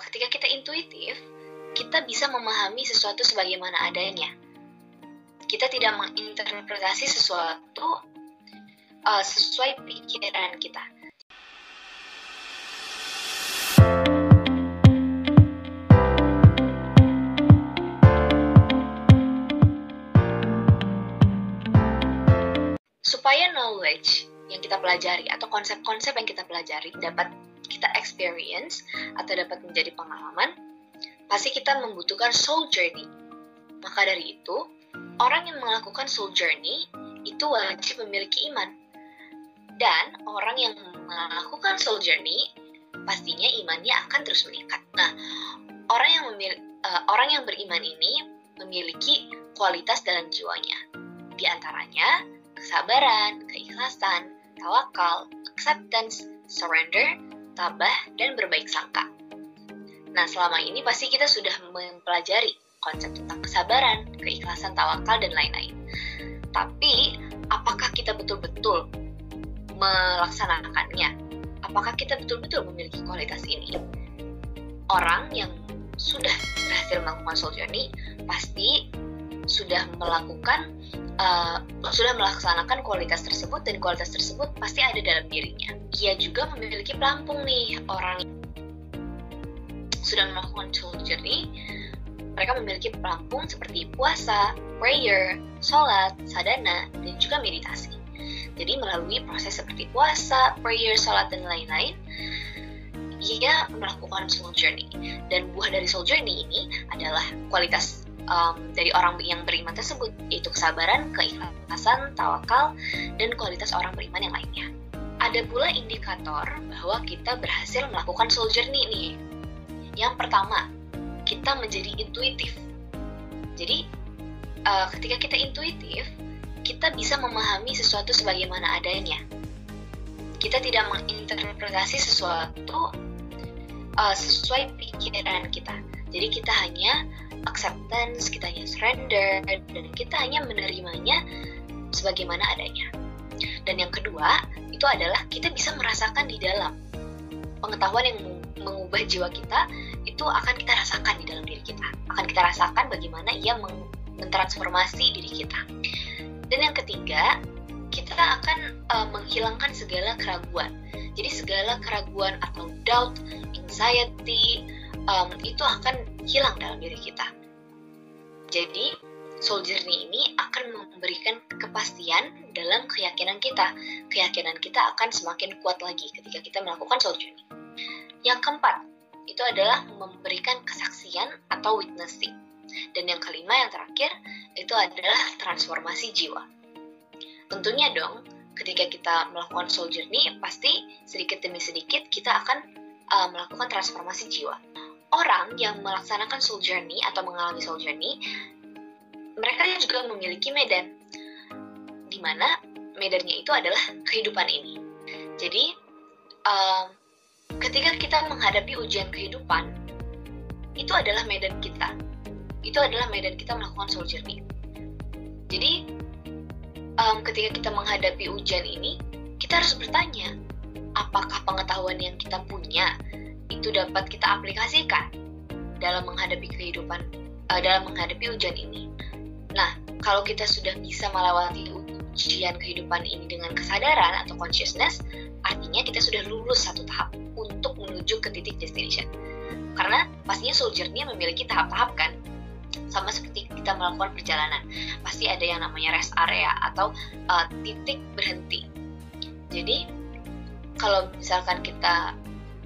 ketika kita intuitif, kita bisa memahami sesuatu sebagaimana adanya. Kita tidak menginterpretasi sesuatu sesuai pikiran kita. Supaya knowledge yang kita pelajari atau konsep-konsep yang kita pelajari dapat kita experience atau dapat menjadi pengalaman, pasti kita membutuhkan soul journey. Maka dari itu, orang yang melakukan soul journey itu wajib memiliki iman. Dan orang yang melakukan soul journey pastinya imannya akan terus meningkat. Nah, orang yang beriman ini memiliki kualitas dalam jiwanya. Di antaranya kesabaran, keikhlasan, tawakal, acceptance, surrender, tabah, dan berbaik sangka. Nah, selama ini pasti kita sudah mempelajari konsep tentang kesabaran, keikhlasan, tawakal, dan lain-lain. Tapi, apakah kita betul-betul melaksanakannya? Apakah kita betul-betul memiliki kualitas ini? Orang yang sudah berhasil melakukan soul journey pasti sudah melaksanakan kualitas tersebut, dan kualitas tersebut pasti ada dalam dirinya. Ia juga memiliki pelampung nih. Orang yang sudah melakukan soul journey, mereka memiliki pelampung seperti puasa, prayer, sholat, sadhana, dan juga meditasi. Jadi melalui proses seperti puasa, prayer, sholat, dan lain-lain, ia melakukan soul journey. Dan buah dari soul journey ini adalah kualitas dari orang yang beriman tersebut, yaitu kesabaran, keikhlasan, tawakal, dan kualitas orang beriman yang lainnya. Ada pula indikator bahwa kita berhasil melakukan soul journey nih. Yang pertama, kita menjadi intuitif. Jadi, ketika kita intuitif, kita bisa memahami sesuatu sebagaimana adanya. Kita tidak menginterpretasi sesuatu sesuai pikiran kita. Jadi kita hanya acceptance, kita hanya surrender, dan kita hanya menerimanya sebagaimana adanya. Dan yang kedua, itu adalah kita bisa merasakan di dalam. Pengetahuan yang mengubah jiwa kita, itu akan kita rasakan di dalam diri kita. Akan kita rasakan bagaimana ia mentransformasi diri kita. Dan yang ketiga, kita akan menghilangkan segala keraguan. Jadi segala keraguan atau doubt, anxiety, itu akan hilang dalam diri kita. Jadi, soul journey ini akan memberikan kepastian dalam keyakinan kita. Keyakinan kita akan semakin kuat lagi ketika kita melakukan soul journey. Yang keempat, itu adalah memberikan kesaksian atau witnessing. Dan yang kelima, yang terakhir, itu adalah transformasi jiwa. Tentunya dong, ketika kita melakukan soul journey, pasti sedikit demi sedikit kita akan melakukan transformasi jiwa. Orang yang melaksanakan soul journey atau mengalami soul journey, mereka juga memiliki medan, di mana medannya itu adalah kehidupan ini. Jadi, ketika kita menghadapi ujian kehidupan, itu adalah medan kita. Itu adalah medan kita melakukan soul journey. Jadi, ketika kita menghadapi ujian ini, kita harus bertanya, apakah pengetahuan yang kita punya itu dapat kita aplikasikan dalam menghadapi kehidupan, dalam menghadapi ujian ini. Nah, kalau kita sudah bisa melewati ujian kehidupan ini dengan kesadaran atau consciousness, artinya kita sudah lulus satu tahap untuk menuju ke titik destination. Karena pastinya soul journey memiliki tahap-tahap kan, sama seperti kita melakukan perjalanan. Pasti ada yang namanya rest area atau titik berhenti. Jadi, kalau misalkan kita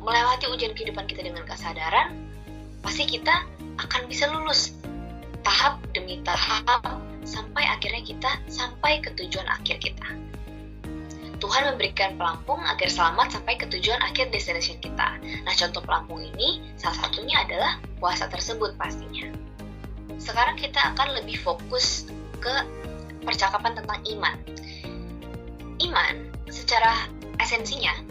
melewati ujian kehidupan kita dengan kesadaran, pasti kita akan bisa lulus tahap demi tahap sampai akhirnya kita sampai ke tujuan akhir kita. Tuhan memberikan pelampung agar selamat sampai ke tujuan akhir destination kita. Nah, contoh pelampung ini salah satunya adalah puasa tersebut pastinya. Sekarang kita akan lebih fokus ke percakapan tentang iman. Iman secara esensinya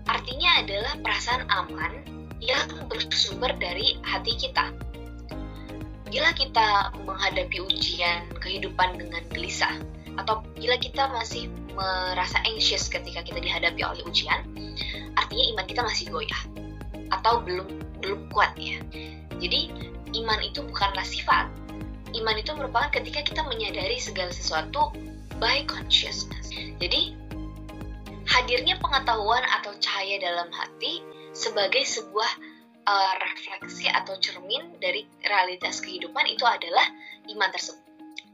artinya adalah perasaan aman yang bersumber dari hati kita. Bila kita menghadapi ujian kehidupan dengan gelisah, atau bila kita masih merasa anxious ketika kita dihadapi oleh ujian, artinya iman kita masih goyah. atau belum kuat ya. Jadi iman itu bukanlah sifat. Iman itu merupakan ketika kita menyadari segala sesuatu by consciousness. Jadi hadirnya pengetahuan atau cahaya dalam hati sebagai sebuah refleksi atau cermin dari realitas kehidupan itu adalah iman tersebut.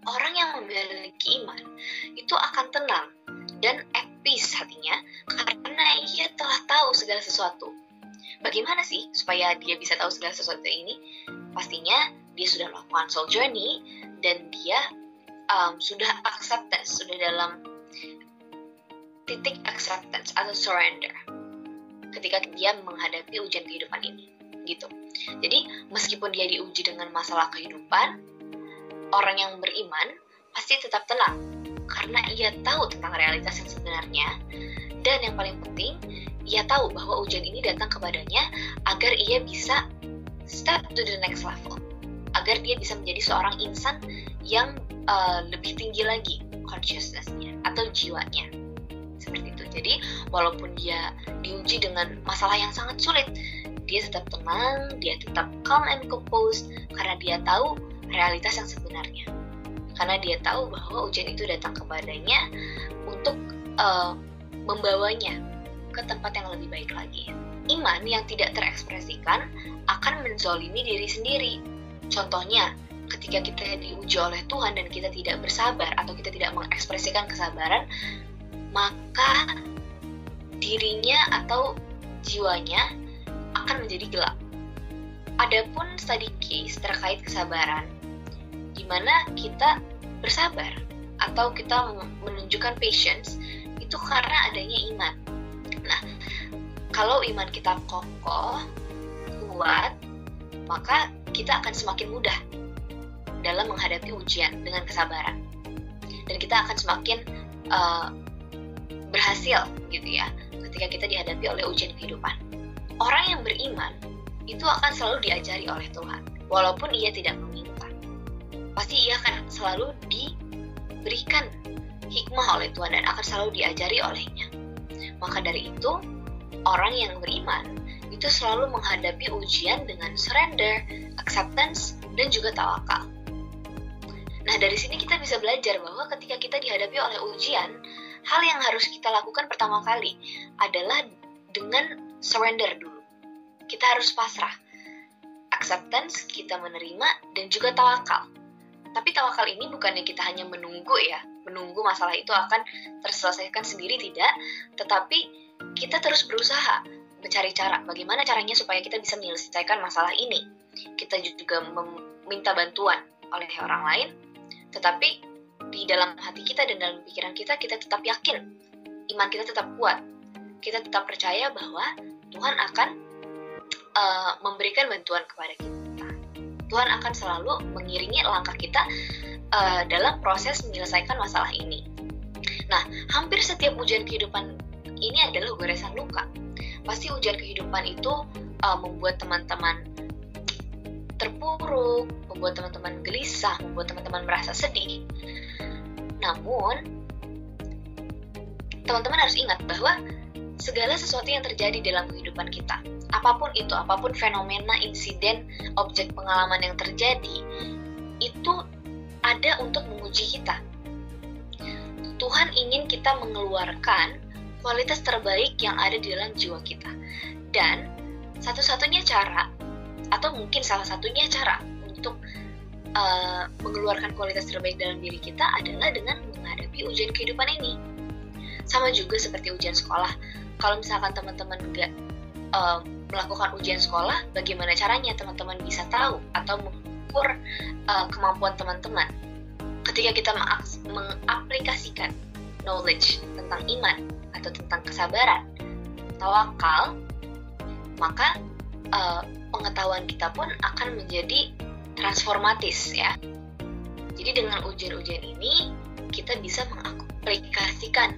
Orang yang memiliki iman itu akan tenang dan at peace hatinya karena ia telah tahu segala sesuatu. Bagaimana sih supaya dia bisa tahu segala sesuatu ini? Pastinya dia sudah melakukan soul journey dan dia sudah acceptance, sudah dalam titik acceptance atau surrender ketika dia menghadapi ujian kehidupan ini. Gitu. Jadi meskipun dia diuji dengan masalah kehidupan, orang yang beriman pasti tetap tenang karena ia tahu tentang realitas yang sebenarnya, dan yang paling penting ia tahu bahwa ujian ini datang kepadanya agar ia bisa step to the next level, agar dia bisa menjadi seorang insan yang lebih tinggi lagi consciousness-nya atau jiwanya. Seperti itu. Jadi walaupun dia diuji dengan masalah yang sangat sulit, dia tetap tenang, dia tetap calm and composed karena dia tahu realitas yang sebenarnya. Karena dia tahu bahwa ujian itu datang kepadanya untuk membawanya ke tempat yang lebih baik lagi. Iman yang tidak terekspresikan akan menzolimi diri sendiri. Contohnya, ketika kita diuji oleh Tuhan dan kita tidak bersabar atau kita tidak mengekspresikan kesabaran, maka dirinya atau jiwanya akan menjadi gelap. Adapun study case terkait kesabaran, di mana kita bersabar atau kita menunjukkan patience, itu karena adanya iman. Nah, kalau iman kita kokoh, kuat, maka kita akan semakin mudah dalam menghadapi ujian dengan kesabaran. Dan kita akan semakin berhasil gitu ya, ketika kita dihadapi oleh ujian kehidupan. Orang yang beriman itu akan selalu diajari oleh Tuhan, walaupun ia tidak meminta. Pasti ia akan selalu diberikan hikmah oleh Tuhan dan akan selalu diajari olehnya. Maka dari itu, orang yang beriman itu selalu menghadapi ujian dengan surrender, acceptance, dan juga tawakal. Nah, dari sini kita bisa belajar bahwa ketika kita dihadapi oleh ujian, hal yang harus kita lakukan pertama kali adalah dengan surrender dulu. Kita harus pasrah. Acceptance, kita menerima, dan juga tawakal. Tapi tawakal ini bukannya kita hanya menunggu ya, menunggu masalah itu akan terselesaikan sendiri, tidak. Tetapi kita terus berusaha mencari cara, bagaimana caranya supaya kita bisa menyelesaikan masalah ini. Kita juga meminta bantuan oleh orang lain, tetapi di dalam hati kita dan dalam pikiran kita, kita tetap yakin, iman kita tetap kuat. Kita tetap percaya bahwa Tuhan akan memberikan bantuan kepada kita. Tuhan akan selalu mengiringi langkah kita dalam proses menyelesaikan masalah ini. Nah, hampir setiap ujian kehidupan ini adalah goresan luka. Pasti ujian kehidupan itu membuat teman-teman terpuruk, membuat teman-teman gelisah, membuat teman-teman merasa sedih. Namun, teman-teman harus ingat bahwa segala sesuatu yang terjadi dalam kehidupan kita, apapun itu, apapun fenomena, insiden, objek pengalaman yang terjadi, itu ada untuk menguji kita. Tuhan ingin kita mengeluarkan kualitas terbaik yang ada di dalam jiwa kita. Dan satu-satunya cara, atau mungkin salah satunya cara untuk mengeluarkan kualitas terbaik dalam diri kita adalah dengan menghadapi ujian kehidupan ini. Sama juga seperti ujian sekolah. Kalau misalkan teman-teman nggak melakukan ujian sekolah, bagaimana caranya teman-teman bisa tahu atau mengukur kemampuan teman-teman? Ketika kita mengaplikasikan knowledge tentang iman atau tentang kesabaran, tawakal, maka pengetahuan kita pun akan menjadi transformatis ya. Jadi dengan ujian-ujian ini kita bisa mengaplikasikan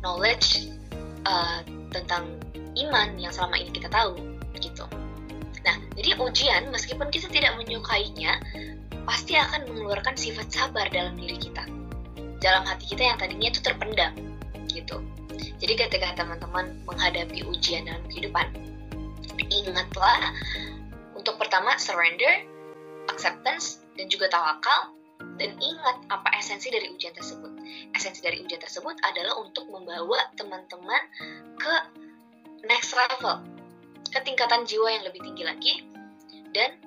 knowledge tentang iman yang selama ini kita tahu gitu. Nah, jadi ujian meskipun kita tidak menyukainya, pasti akan mengeluarkan sifat sabar dalam diri kita, dalam hati kita yang tadinya itu terpendam gitu. Jadi ketika teman-teman menghadapi ujian dalam kehidupan, Ingatlah, untuk pertama surrender, acceptance, dan juga tawakal. Dan ingat apa esensi dari ujian tersebut. Esensi dari ujian tersebut adalah untuk membawa teman-teman ke next level, ke tingkatan jiwa yang lebih tinggi lagi. Dan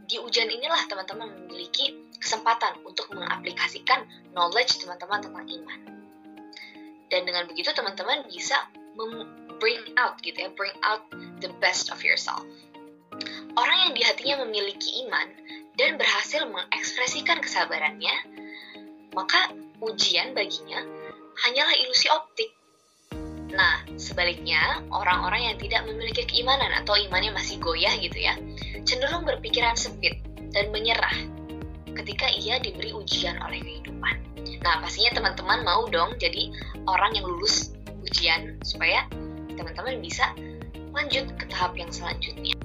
di ujian inilah teman-teman memiliki kesempatan untuk mengaplikasikan knowledge teman-teman tentang iman. Dan dengan begitu teman-teman bisa bring out the best of yourself. Orang yang di hatinya memiliki iman dan berhasil mengekspresikan kesabarannya, maka ujian baginya hanyalah ilusi optik. Nah, sebaliknya, orang-orang yang tidak memiliki keimanan atau imannya masih goyah gitu ya, cenderung berpikiran sempit dan menyerah ketika ia diberi ujian oleh kehidupan. Nah, pastinya teman-teman mau dong jadi orang yang lulus ujian supaya teman-teman bisa lanjut ke tahap yang selanjutnya.